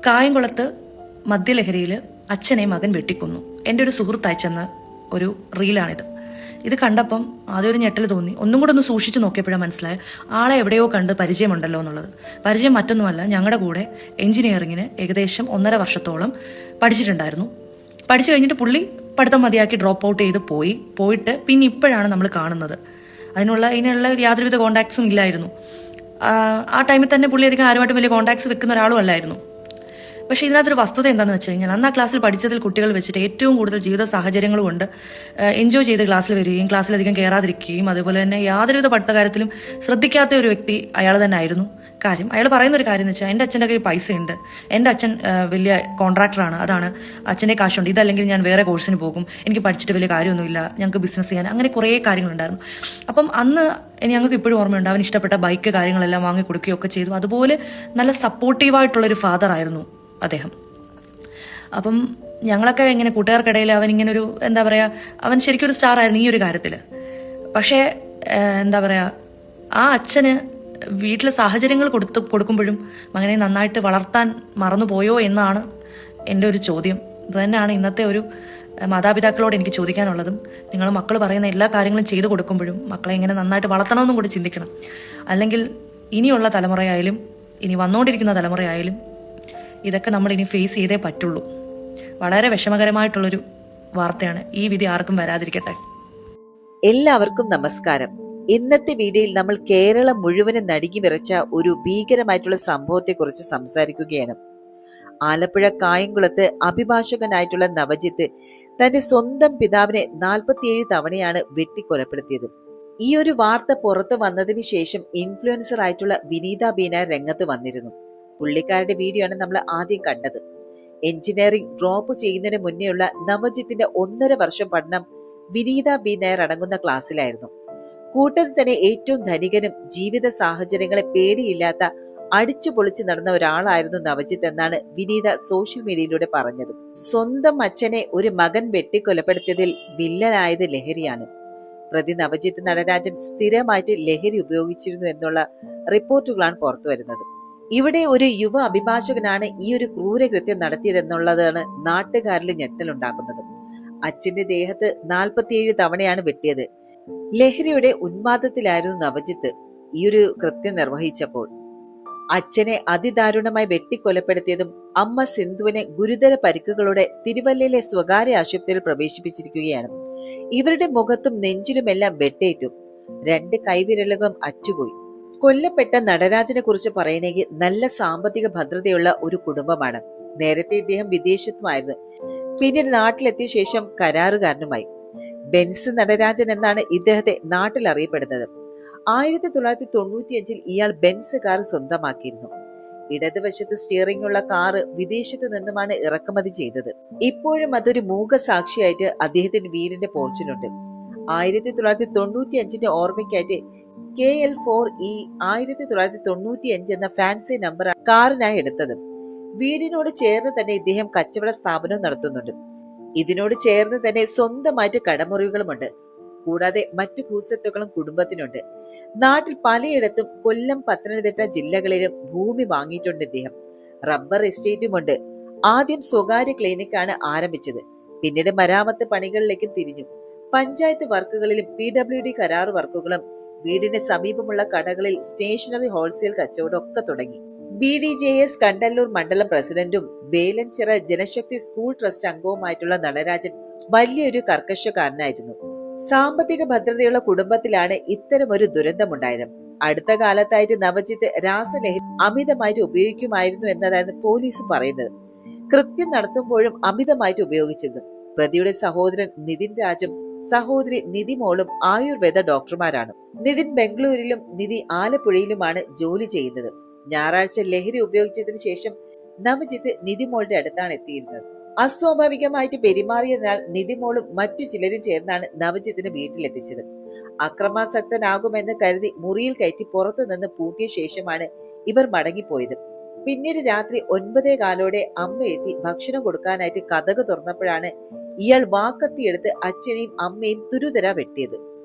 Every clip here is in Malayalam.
കായംകുളത്ത് മദ്യലഹരിയിൽ അച്ഛനെ മകൻ വെട്ടിക്കൊന്നു. എൻ്റെ ഒരു സുഹൃത്ത് അയച്ചെന്ന ഒരു റീലാണിത്. ഇത് കണ്ടപ്പം ആദ്യം ഒരു ഞെട്ടൽ തോന്നി. ഒന്നും കൂടെ ഒന്ന് സൂക്ഷിച്ച് നോക്കിയപ്പോഴാണ് മനസ്സിലായ ആളെ എവിടെയോ കണ്ട് പരിചയമുണ്ടല്ലോ എന്നുള്ളത്. പരിചയം മറ്റൊന്നുമല്ല, ഞങ്ങളുടെ കൂടെ എഞ്ചിനീയറിങ്ങിന് ഏകദേശം 1.5 വർഷത്തോളം പഠിച്ചിട്ടുണ്ടായിരുന്നു. പഠിച്ചു കഴിഞ്ഞിട്ട് പുള്ളി പഠിത്തം മതിയാക്കി ഡ്രോപ്പ് ഔട്ട് ചെയ്ത് പോയിട്ട് പിന്നെ ഇപ്പോഴാണ് നമ്മൾ കാണുന്നത്. ഇതിനുള്ള യാതൊരുവിധ കോണ്ടാക്ട്സും ഇല്ലായിരുന്നു. ആ ടൈമിൽ തന്നെ പുള്ളി അധികം ആരുമായിട്ടും വലിയ കോണ്ടാക്ട്സ് വെക്കുന്ന ഒരാളും അല്ലായിരുന്നു. പക്ഷേ ഇതിനകത്തൊരു വസ്തുത എന്താണെന്ന് വെച്ച് കഴിഞ്ഞാൽ, അന്ന് ആ ക്ലാസ്സിൽ പഠിച്ചതിൽ കുട്ടികൾ വെച്ചിട്ട് ഏറ്റവും കൂടുതൽ ജീവിത സാഹചര്യങ്ങൾ കൊണ്ട് എൻജോയ് ചെയ്ത് ക്ലാസ്സിൽ വരികയും ക്ലാസ്സിലധികം കയറാതിരിക്കുകയും അതുപോലെ തന്നെ യാതൊരുവിധ പഠിത്തകാര്യത്തിലും ശ്രദ്ധിക്കാത്ത ഒരു വ്യക്തി അയാൾ തന്നെ ആയിരുന്നു. കാര്യം അയാൾ പറയുന്ന ഒരു കാര്യം എന്ന് വെച്ചാൽ, എൻ്റെ അച്ഛൻ്റെ കയ്യിൽ പൈസ ഉണ്ട്, എൻ്റെ അച്ഛൻ വലിയ കോൺട്രാക്ടറാണ്, അതാണ് അച്ഛൻ്റെ കാശുണ്ട്, ഇതല്ലെങ്കിൽ ഞാൻ വേറെ കോഴ്സിന് പോകും, എനിക്ക് പഠിച്ചിട്ട് വലിയ കാര്യമൊന്നുമില്ല, ഞങ്ങൾക്ക് ബിസിനസ് ചെയ്യാൻ, അങ്ങനെ കുറേ കാര്യങ്ങളുണ്ടായിരുന്നു. അപ്പം അന്ന് ഞങ്ങൾക്ക് ഇപ്പോഴും ഓർമ്മയുണ്ട്, അവൻ ഇഷ്ടപ്പെട്ട ബൈക്ക് കാര്യങ്ങളെല്ലാം വാങ്ങി കൊടുക്കുകയൊക്കെ ചെയ്തു. അതുപോലെ നല്ല സപ്പോർട്ടീവായിട്ടുള്ളൊരു ഫാദർ ആയിരുന്നു അദ്ദേഹം. അപ്പം ഞങ്ങളൊക്കെ ഇങ്ങനെ കൂട്ടുകാർക്കിടയിൽ അവൻ ഇങ്ങനെ ഒരു എന്താ പറയുക, അവൻ ശരിക്കും ഒരു സ്റ്റാർ ആയിരുന്നു ഈ ഒരു കാര്യത്തിൽ. പക്ഷേ എന്താ പറയുക, ആ അച്ഛന് വീട്ടിലെ സാഹചര്യങ്ങൾ കൊടുക്കുമ്പോഴും മകനെ നന്നായിട്ട് വളർത്താൻ മറന്നുപോയോ എന്നാണ് എൻ്റെ ഒരു ചോദ്യം. ഇത് തന്നെയാണ് ഇന്നത്തെ ഒരു മാതാപിതാക്കളോട് എനിക്ക് ചോദിക്കാനുള്ളതും. നിങ്ങൾ മക്കൾ പറയുന്ന എല്ലാ കാര്യങ്ങളും ചെയ്തു കൊടുക്കുമ്പോഴും മക്കളെ എങ്ങനെ നന്നായിട്ട് വളർത്തണമെന്നും കൂടി ചിന്തിക്കണം. അല്ലെങ്കിൽ ഇനിയുള്ള തലമുറയായാലും ഇനി വന്നുകൊണ്ടിരിക്കുന്ന തലമുറയായാലും ഇതൊക്കെ നമ്മൾ ഇനി ഫേസ് ചെയ്തേ പറ്റുള്ളൂ. വളരെ വിഷമകരമായിട്ടുള്ളൊരു വാർത്തയാണ്. ഈ വിധി ആർക്കും വരാതിരിക്കട്ടെ. എല്ലാവർക്കും നമസ്കാരം. ഇന്നത്തെ വീഡിയോയിൽ നമ്മൾ കേരളം മുഴുവനും നടുങ്ങി വിറച്ച ഒരു ഭീകരമായിട്ടുള്ള സംഭവത്തെ കുറിച്ച് സംസാരിക്കുകയാണ്. ആലപ്പുഴ കായംകുളത്ത് അഭിഭാഷകനായിട്ടുള്ള നവജിത്ത് തന്റെ സ്വന്തം പിതാവിനെ 47 തവണയാണ് വെട്ടിക്കൊലപ്പെടുത്തിയത്. ഈ ഒരു വാർത്ത പുറത്തു വന്നതിന് ശേഷം ഇൻഫ്ലുവൻസർ ആയിട്ടുള്ള വിനീത ബി നായർ രംഗത്ത് വന്നിരുന്നു. പുള്ളിക്കാരുടെ വീഡിയോ ആണ് നമ്മൾ ആദ്യം കണ്ടത്. എഞ്ചിനീയറിംഗ് ഡ്രോപ്പ് ചെയ്യുന്നതിന് മുന്നേയുള്ള നവജിത്തിന്റെ 1.5 വർഷം പഠനം വിനീത ബി നായർ അടങ്ങുന്ന ക്ലാസ്സിലായിരുന്നു. കൂട്ടത്തിൽ തന്നെ ഏറ്റവും ധനികനും ജീവിത സാഹചര്യങ്ങളെ പേടിയില്ലാത്ത അടിച്ചു പൊളിച്ചു നടന്ന ഒരാളായിരുന്നു നവജിത്ത് എന്നാണ് വിനീത സോഷ്യൽ മീഡിയയിലൂടെ പറഞ്ഞത്. സ്വന്തം അച്ഛനെ ഒരു മകൻ വെട്ടിക്കൊലപ്പെടുത്തിയതിൽ വില്ലനായത് ലഹരിയാണ്. പ്രതി നവജിത്ത് നടരാജൻ സ്ഥിരമായിട്ട് ലഹരി ഉപയോഗിച്ചിരുന്നു എന്നുള്ള റിപ്പോർട്ടുകളാണ് പുറത്തു വരുന്നത്. ഇവിടെ ഒരു യുവ അഭിഭാഷകനാണ് ഈ ഒരു ക്രൂരകൃത്യം നടത്തിയതെന്നുള്ളതാണ് നാട്ടുകാരിൽ ഞെട്ടലുണ്ടാക്കുന്നത്. അച്ഛന്റെ ദേഹത്ത് 47 തവണയാണ് വെട്ടിയത്. ലഹരിയുടെ ഉന്മാദത്തിലായിരുന്നു നവജിത്ത് ഈ ഒരു കൃത്യം നിർവഹിച്ചപ്പോൾ. അച്ഛനെ അതിദാരുണമായി വെട്ടിക്കൊലപ്പെടുത്തിയതും അമ്മ സിന്ധുവിനെ ഗുരുതര പരിക്കുകളോടെ തിരുവല്ലയിലെ സ്വകാര്യ ആശുപത്രിയിൽ പ്രവേശിപ്പിച്ചിരിക്കുകയാണ്. ഇവരുടെ മുഖത്തും നെഞ്ചിലുമെല്ലാം വെട്ടേറ്റു. 2 കൈവിരലുകളും അറ്റുപോയി. കൊല്ലപ്പെട്ട നടരാജനെ കുറിച്ച് പറയണമെങ്കിൽ നല്ല സാമ്പത്തിക ഭദ്രതയുള്ള ഒരു കുടുംബമാണ്. നേരത്തെ ഇദ്ദേഹം വിദേശത്തുമായിരുന്നു. പിന്നീട് നാട്ടിലെത്തിയ ശേഷം കരാറുകാരനുമായി. ബെൻസ് നടരാജൻ എന്നാണ് ഇദ്ദേഹത്തെ നാട്ടിൽ അറിയപ്പെടുന്നത്. 1995 ഇയാൾ ബെൻസ് കാർ സ്വന്തമാക്കിയിരുന്നു. ഇടതുവശത്ത് സ്റ്റിയറിംഗ് ഉള്ള കാറ് വിദേശത്ത് നിന്നുമാണ് ഇറക്കുമതി ചെയ്തത്. ഇപ്പോഴും അതൊരു മൂകസാക്ഷിയായിട്ട് അദ്ദേഹത്തിന്റെ വീടിന്റെ പോർച്ചിലുണ്ട്. 1995 ഓർമ്മയ്ക്കായിട്ട് KL4E 1995 എന്ന ഫാൻസി നമ്പർ കാറിനായി എടുത്തത്. വീടിനോട് ചേർന്ന് തന്നെ ഇദ്ദേഹം കച്ചവട സ്ഥാപനവും നടത്തുന്നുണ്ട്. ഇതിനോട് ചേർന്ന് തന്നെ സ്വന്തമായിട്ട് കടമുറികളുമുണ്ട്. കൂടാതെ മറ്റു ഭൂസ്വത്തുക്കളും കുടുംബത്തിനുണ്ട്. നാട്ടിൽ പലയിടത്തും കൊല്ലം, പത്തനംതിട്ട ജില്ലകളിലും ഭൂമി വാങ്ങിയിട്ടുണ്ട് ഇദ്ദേഹം. റബ്ബർ എസ്റ്റേറ്റുമുണ്ട്. ആദ്യം സ്വകാര്യ ക്ലിനിക്കാണ് ആരംഭിച്ചത്. പിന്നീട് മരാമത്ത് പണികളിലേക്കും തിരിഞ്ഞു. പഞ്ചായത്ത് വർക്കുകളിലും PWD കരാർ വർക്കുകളും വീടിന് സമീപമുള്ള കടകളിൽ സ്റ്റേഷനറി ഹോൾസെയിൽ കച്ചവടം ഒക്കെ തുടങ്ങി. BDJS കണ്ടല്ലൂർ മണ്ഡലം പ്രസിഡന്റും വേലൻചിറ ജനശക്തി സ്കൂൾ ട്രസ്റ്റ് അംഗവുമായിട്ടുള്ള നടരാജൻ വലിയൊരു കർക്കശക്കാരനായിരുന്നു. സാമ്പത്തിക ഭദ്രതയുള്ള കുടുംബത്തിലാണ് ഇത്തരം ഒരു ദുരന്തമുണ്ടായത്. അടുത്ത കാലത്തായിട്ട് നവജിത്ത് രാസലഹരി അമിതമായിട്ട് ഉപയോഗിക്കുമായിരുന്നു എന്നതായിരുന്നു പോലീസ് പറയുന്നത്. കൃത്യം നടത്തുമ്പോഴും അമിതമായിട്ട് ഉപയോഗിച്ചിരുന്നു. പ്രതിയുടെ സഹോദരൻ നിതിൻ രാജും സഹോദരി നിധി മോളും ആയുർവേദ ഡോക്ടർമാരാണ്. നിതിൻ ബംഗളൂരിലും നിധി ആലപ്പുഴയിലുമാണ് ജോലി ചെയ്യുന്നത്. ഞായറാഴ്ച ലഹരി ഉപയോഗിച്ചതിന് ശേഷം നവജിത്ത് നിധി മോളുടെ അടുത്താണ് എത്തിയിരുന്നത്. അസ്വാഭാവികമായിട്ട് പെരുമാറിയതിനാൽ നിധി മോളും മറ്റു ചിലരും ചേർന്നാണ് നവജിത്തിനെ വീട്ടിലെത്തിച്ചത്. അക്രമാസക്തനാകുമെന്ന് കരുതി മുറിയിൽ കയറ്റി പുറത്തു നിന്ന് പൂട്ടിയ ശേഷമാണ് ഇവർ മടങ്ങിപ്പോയത്. പിന്നീട് രാത്രി 9:15 അമ്മ എത്തി ഭക്ഷണം കൊടുക്കാനായിട്ട് കതക് തുറന്നപ്പോഴാണ് ഇയാൾ വാക്കത്തിയെടുത്ത് അച്ഛനെയും അമ്മയും തുരുതര വെട്ടിയത്.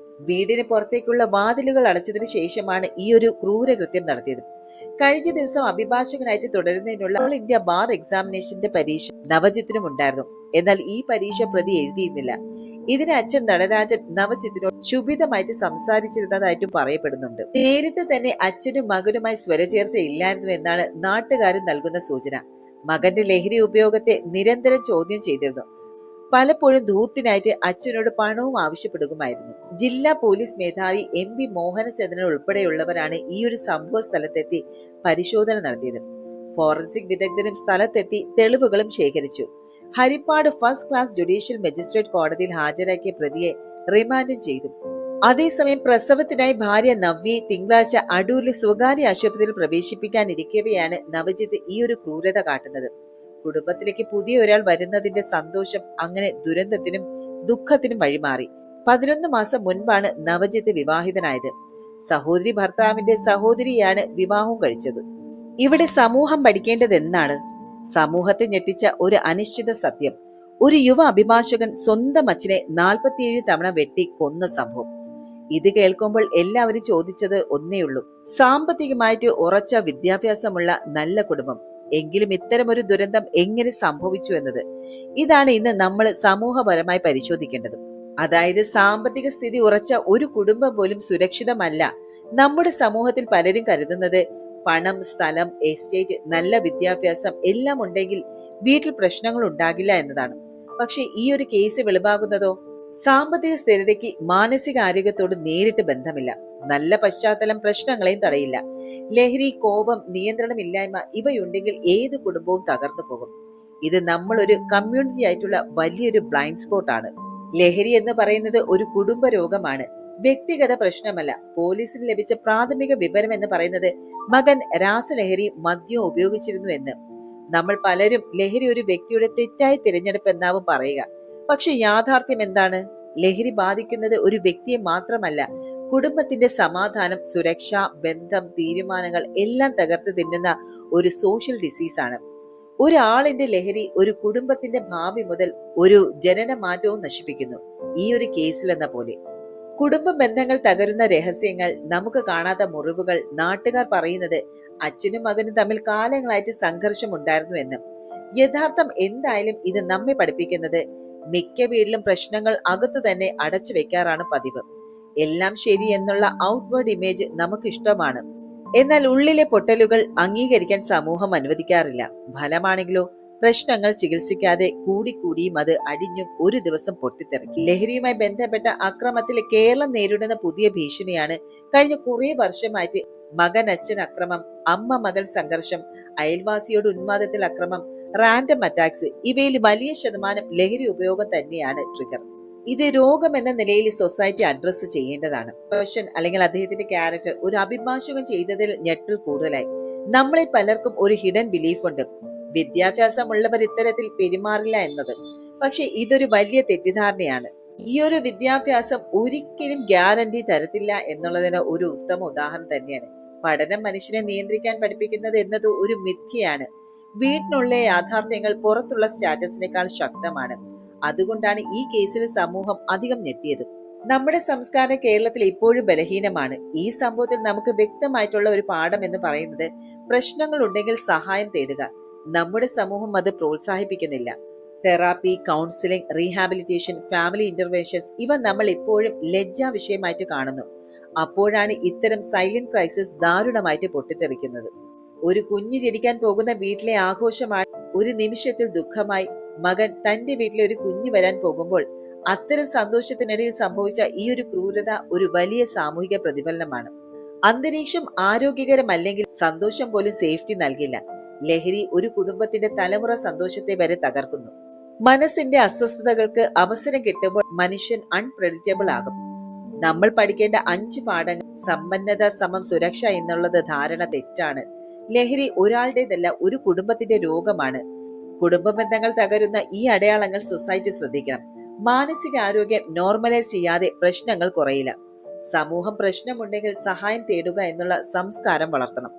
വീടിന് പുറത്തേക്കുള്ള വാതിലുകൾ അടച്ചതിന് ശേഷമാണ് ഈ ഒരു ക്രൂരകൃത്യം നടത്തിയത്. കഴിഞ്ഞ ദിവസം അഭിഭാഷകനായിട്ട് തുടരുന്നതിനുള്ള ഓൾ ഇന്ത്യ ബാർ എക്സാമിനേഷന്റെ പരീക്ഷ നവജിത്തിനും ഉണ്ടായിരുന്നു. എന്നാൽ ഈ പരീക്ഷ പ്രതി എഴുതിയിരുന്നില്ല. ഇതിന് അച്ഛൻ നടരാജൻ നവജിത്തിനോട് ക്ഷുഭിതമായിട്ട് സംസാരിച്ചിരുന്നതായിട്ടും പറയപ്പെടുന്നുണ്ട്. നേരത്തെ തന്നെ അച്ഛനും മകനുമായി സ്വരചേർച്ച ഇല്ലായിരുന്നു എന്നാണ് നാട്ടുകാരും നൽകുന്ന സൂചന. മകന്റെ ലഹരി ഉപയോഗത്തെ നിരന്തരം ചോദ്യം ചെയ്തിരുന്നു. പലപ്പോഴും ധൂർത്തിനായിട്ട് അച്ഛനോട് പണവും ആവശ്യപ്പെടുമായിരുന്നു. ജില്ലാ പോലീസ് മേധാവി MP മോഹനചന്ദ്രൻ ഉൾപ്പെടെയുള്ളവരാണ് ഈ ഒരു സംഭവ സ്ഥലത്തെത്തി പരിശോധന നടത്തിയത്. ഫോറൻസിക് വിദഗ്ധരും സ്ഥലത്തെത്തി തെളിവുകളും ശേഖരിച്ചു. Harippad first class judicial magistrate കോടതിയിൽ ഹാജരാക്കിയ പ്രതിയെ റിമാൻഡും ചെയ്തു. അതേസമയം പ്രസവത്തിനായി ഭാര്യ നവ്യയെ തിങ്കളാഴ്ച അടൂരിലെ സ്വകാര്യ ആശുപത്രിയിൽ പ്രവേശിപ്പിക്കാനിരിക്കവെയാണ് നവജിത്ത് ഈ ഒരു ക്രൂരത കാട്ടുന്നത്. കുടുംബത്തിലേക്ക് പുതിയ ഒരാൾ വരുന്നതിന്റെ സന്തോഷം അങ്ങനെ ദുരന്തത്തിനും ദുഃഖത്തിനും വഴിമാറി. 11 മാസം മുൻപാണ് നവജിത്ത് വിവാഹിതനായത്. സഹോദരി ഭർത്താവിന്റെ സഹോദരിയാണ് വിവാഹവും കഴിച്ചത്. ഇവിടെ സമൂഹം പഠിക്കേണ്ടത് എന്നാണ്? സമൂഹത്തെ ഞെട്ടിച്ച ഒരു അനിശ്ചിത സത്യം. ഒരു യുവ അഭിഭാഷകൻ സ്വന്തം അച്ഛനെ 47 തവണ വെട്ടി കൊന്ന സംഭവം. ഇത് കേൾക്കുമ്പോൾ എല്ലാവരും ചോദിച്ചത് ഒന്നേയുള്ളൂ: സാമ്പത്തികമായിട്ട് ഉറച്ച വിദ്യാഭ്യാസമുള്ള നല്ല കുടുംബം, എങ്കിലും ഇത്തരമൊരു ദുരന്തം എങ്ങനെ സംഭവിച്ചു എന്നത്. ഇതാണ് ഇന്ന് നമ്മൾ സമൂഹപരമായി പരിശോധിക്കേണ്ടത്. അതായത് സാമ്പത്തിക സ്ഥിതി ഉറച്ച ഒരു കുടുംബം പോലും സുരക്ഷിതമല്ല. നമ്മുടെ സമൂഹത്തിൽ പലരും കരുതുന്നത് പണം, സ്ഥലം, എസ്റ്റേറ്റ്, നല്ല വിദ്യാഭ്യാസം എല്ലാം ഉണ്ടെങ്കിൽ വീട്ടിൽ പ്രശ്നങ്ങൾ ഉണ്ടാകില്ല എന്നതാണ്. പക്ഷെ ഈ ഒരു കേസ് വെളിവാകുന്നതോ സാമ്പത്തിക സ്ഥിരതയ്ക്ക് മാനസിക ആരോഗ്യത്തോട് നേരിട്ട് ബന്ധമില്ല. നല്ല പശ്ചാത്തലം പ്രശ്നങ്ങളെയും തടയില്ല. ലഹരി, കോപം, നിയന്ത്രണമില്ലായ്മ ഇവയുണ്ടെങ്കിൽ ഏത് കുടുംബവും തകർന്നു പോകും. ഇത് നമ്മളൊരു കമ്മ്യൂണിറ്റി ആയിട്ടുള്ള വലിയൊരു ബ്ലൈൻഡ് സ്പോട്ട് ആണ്. ലഹരി എന്ന് പറയുന്നത് ഒരു കുടുംബ രോഗമാണ്, വ്യക്തിഗത പ്രശ്നമല്ല. പോലീസിന് ലഭിച്ച പ്രാഥമിക വിവരം എന്ന് പറയുന്നത് മകൻ രാസലഹരി മദ്യം ഉപയോഗിച്ചിരുന്നു എന്ന്. നമ്മൾ പലരും ലഹരി ഒരു വ്യക്തിയുടെ തെറ്റായ തിരഞ്ഞെടുപ്പ് എന്നാവും പറയുക. പക്ഷെ യാഥാർത്ഥ്യം എന്താണ്? ലഹരി ബാധിക്കുന്നത് ഒരു വ്യക്തിയെ മാത്രമല്ല, കുടുംബത്തിന്റെ സമാധാനം, സുരക്ഷ, ബന്ധം, തീരുമാനങ്ങൾ എല്ലാം തകർത്ത് തിന്നുന്ന ഒരു സോഷ്യൽ ഡിസീസാണ്. ഒരാളിന്റെ ലഹരി ഒരു കുടുംബത്തിന്റെ ഭാവി മുതൽ ഒരു ജനന മാറ്റവും നശിപ്പിക്കുന്നു. ഈ ഒരു കേസിലെന്ന പോലെ കുടുംബ ബന്ധങ്ങൾ തകരുന്ന രഹസ്യങ്ങൾ, നമുക്ക് കാണാത്ത മുറിവുകൾ. നാട്ടുകാർ പറയുന്നത് അച്ഛനും മകനും തമ്മിൽ കാലങ്ങളായിട്ട് സംഘർഷം ഉണ്ടായിരുന്നു എന്ന്. യഥാർത്ഥം എന്തായാലും ഇത് നമ്മെ പഠിപ്പിക്കുന്നത് മിക്ക വീട്ടിലും പ്രശ്നങ്ങൾ അകത്തു തന്നെ അടച്ചു വെക്കാറാണ് പതിവ്. എല്ലാം ശരി എന്നുള്ള ഔട്ട്വേർഡ് ഇമേജ് നമുക്ക് ഇഷ്ടമാണ്. എന്നാൽ ഉള്ളിലെ പൊട്ടലുകൾ അംഗീകരിക്കാൻ സമൂഹം അനുവദിക്കാറില്ല. ഫലമാണെങ്കിലോ പ്രശ്നങ്ങൾ ചികിത്സിക്കാതെ കൂടിക്കൂടിയും അത് അടിഞ്ഞും ഒരു ദിവസം പൊട്ടിത്തെറിക്കും. ലഹരിയുമായി ബന്ധപ്പെട്ട അക്രമത്തിൽ കേരളം നേരിടുന്ന പുതിയ ഭീഷണിയാണ് കഴിഞ്ഞ കുറെ വർഷമായിട്ട് മകൻ അച്ഛൻ അക്രമം, അമ്മ മകൻ സംഘർഷം, അയൽവാസിയോട് ഉന്മാദത്തിൽ അക്രമം, റാൻഡം അറ്റാക്സ്. ഇവയിൽ വലിയ ശതമാനം ലഹരി ഉപയോഗം തന്നെയാണ് ട്രിഗർ. ഇത് രോഗം എന്ന നിലയിൽ സൊസൈറ്റി അഡ്രസ് ചെയ്യേണ്ടതാണ്. പേഴ്സൺ അല്ലെങ്കിൽ അദ്ദേഹത്തിന്റെ ക്യാരക്ടർ ഒരു അഭിഭാഷകൻ ചെയ്തതിൽ ഞെട്ടൽ കൂടുതലായി. നമ്മളിൽ പലർക്കും ഒരു ഹിഡൻ ബിലീഫ് ഉണ്ട്, വിദ്യാഭ്യാസമുള്ളവർ ഇത്തരത്തിൽ പെരുമാറില്ല എന്നത്. പക്ഷെ ഇതൊരു വലിയ തെറ്റിദ്ധാരണയാണ്. ഈ ഒരു വിദ്യാഭ്യാസം ഒരിക്കലും ഗ്യാരണ്ടി തരത്തില്ല എന്നുള്ളതിന് ഒരു ഉത്തമ ഉദാഹരണം തന്നെയാണ്. പഠനം മനുഷ്യനെ നിയന്ത്രിക്കാൻ പഠിപ്പിക്കുന്നത് എന്നത് ഒരു മിഥ്യയാണ്. വീട്ടിനുള്ള യാഥാർത്ഥ്യങ്ങൾ പുറത്തുള്ള സ്റ്റാറ്റസിനേക്കാൾ ശക്തമാണ്. അതുകൊണ്ടാണ് ഈ കേസിൽ സമൂഹം അധികം ഞെട്ടിയത്. നമ്മുടെ സംസ്കാരം കേരളത്തിൽ ഇപ്പോഴും ബലഹീനമാണ്. ഈ സംഭവത്തിൽ നമുക്ക് വ്യക്തമായിട്ടുള്ള ഒരു പാഠം എന്ന് പറയുന്നത് പ്രശ്നങ്ങൾ ഉണ്ടെങ്കിൽ സഹായം തേടുക. നമ്മുടെ സമൂഹം അത് പ്രോത്സാഹിപ്പിക്കുന്നില്ല. Therapy, counselling, rehabilitation, family interventions ഇവ നമ്മൾ ഇപ്പോഴും ലജ്ജാ വിഷയമായിട്ട് കാണുന്നു. അപ്പോഴാണ് ഇത്തരം സൈലന്റ് ക്രൈസിസ് ദാരുണമായിട്ട് പൊട്ടിത്തെറിക്കുന്നത്. ഒരു കുഞ്ഞ് ജനിക്കാൻ പോകുന്ന വീട്ടിലെ ആഘോഷമാണ് ഒരു നിമിഷത്തിൽ ദുഃഖമായി. മകൻ തന്റെ വീട്ടിലെ ഒരു കുഞ്ഞ് വരാൻ പോകുമ്പോൾ അത്തരം സന്തോഷത്തിനിടയിൽ സംഭവിച്ച ഈ ഒരു ക്രൂരത ഒരു വലിയ സാമൂഹിക പ്രതിഫലനമാണ്. അന്തരീക്ഷം ആരോഗ്യകരമല്ലെങ്കിൽ സന്തോഷം പോലും സേഫ്റ്റി നൽകില്ല. ലഹരി ഒരു കുടുംബത്തിന്റെ തലമുറ സന്തോഷത്തെ വരെ തകർക്കുന്നു. മനസ്സിന്റെ അസ്വസ്ഥതകൾക്ക് അവസരം കിട്ടുമ്പോൾ മനുഷ്യൻ അൺപ്രെഡിക്റ്റബിൾ ആകും. നമ്മൾ പഠിക്കേണ്ട 5 പാഠങ്ങൾ. സമ്പന്നത സമം സുരക്ഷ എന്നുള്ളത് ധാരണ തെറ്റാണ്. ലഹരി ഒരാളുടേതല്ല, ഒരു കുടുംബത്തിന്റെ രോഗമാണ്. കുടുംബ ബന്ധങ്ങൾ തകരുന്ന ഈ അടയാളങ്ങൾ സൊസൈറ്റി ശ്രദ്ധിക്കണം. മാനസിക ആരോഗ്യം നോർമലൈസ് ചെയ്യാതെ പ്രശ്നങ്ങൾ കുറയില്ല. സമൂഹം പ്രശ്നമുണ്ടെങ്കിൽ സഹായം തേടുക എന്നുള്ള സംസ്കാരം വളർത്തണം.